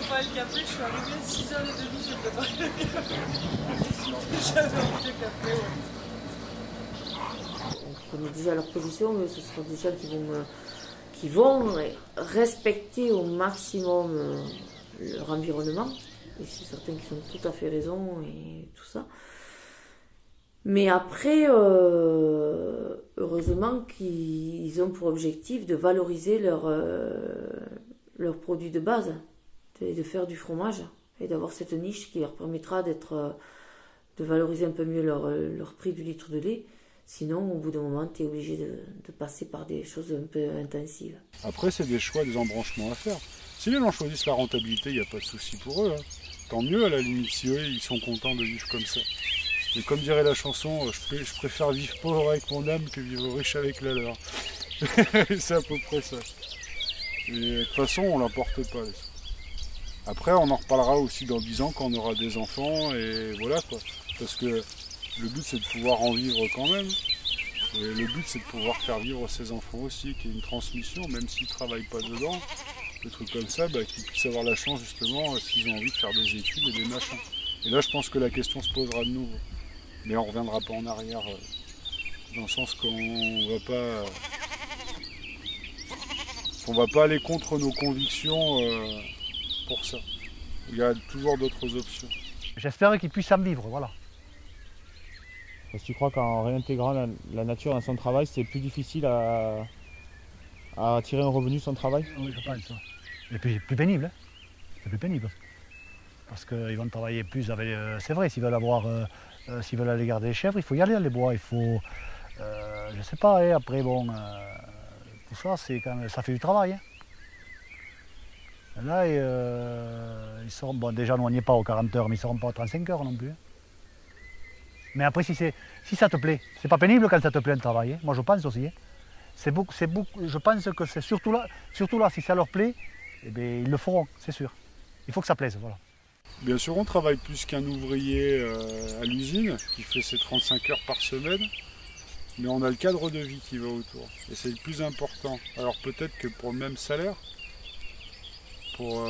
préparer le café, je suis arrivée à 6h30, j'ai préparé le café. J'avais envie de café, ouais. On connaît déjà leur position, mais ce seront des gens qui vont respecter au maximum leur environnement. Et c'est certains qui ont tout à fait raison et tout ça. Mais après, heureusement qu'ils ont pour objectif de valoriser leurs produits de base, de faire du fromage et d'avoir cette niche qui leur permettra de valoriser un peu mieux leur prix du litre de lait. Sinon, au bout d'un moment, tu es obligé de passer par des choses un peu intensives. Après, c'est des choix, des embranchements à faire. Si les gens choisissent la rentabilité, il n'y a pas de souci pour eux. Hein. Tant mieux, à la limite, si eux, ils sont contents de vivre comme ça. Et comme dirait la chanson, je préfère vivre pauvre avec mon âme que vivre riche avec la leur. C'est à peu près ça. Et de toute façon, on ne l'emporte pas. Après, on en reparlera aussi dans 10 ans quand on aura des enfants. Et voilà quoi. Parce que le but, c'est de pouvoir en vivre quand même. Et le but, c'est de pouvoir faire vivre ses enfants aussi, qu'il y ait une transmission, même s'ils ne travaillent pas dedans. Des trucs comme ça, qu'ils puissent avoir la chance justement, s'ils ont envie de faire des études et des machins. Et là, je pense que la question se posera de nouveau. Mais on ne reviendra pas en arrière, dans le sens qu'on ne va pas aller contre nos convictions pour ça. Il y a toujours d'autres options. J'espère qu'ils puissent en vivre, voilà. Parce que tu crois qu'en réintégrant la nature dans son travail, c'est plus difficile à tirer un revenu de son travail? Oui, je pense. Et puis plus pénible. Hein. C'est plus pénible. Parce qu'ils vont travailler plus avec... c'est vrai, s'ils veulent aller garder les chèvres, il faut y aller dans les bois. Il faut... je sais pas, hein, après bon... tout ça, ça fait du travail. Hein. Là, ils seront... Bon, déjà, nous, on n'y est pas aux 40 heures, mais ils ne seront pas aux 35 heures non plus. Hein. Mais après, si ça te plaît, c'est pas pénible quand ça te plaît de travailler. Moi, je pense aussi. Hein. Je pense que c'est surtout là, si ça leur plaît, eh bien, ils le feront, c'est sûr. Il faut que ça plaise, voilà. Bien sûr, on travaille plus qu'un ouvrier à l'usine, qui fait ses 35 heures par semaine, mais on a le cadre de vie qui va autour. Et c'est le plus important. Alors peut-être que pour le même salaire, pour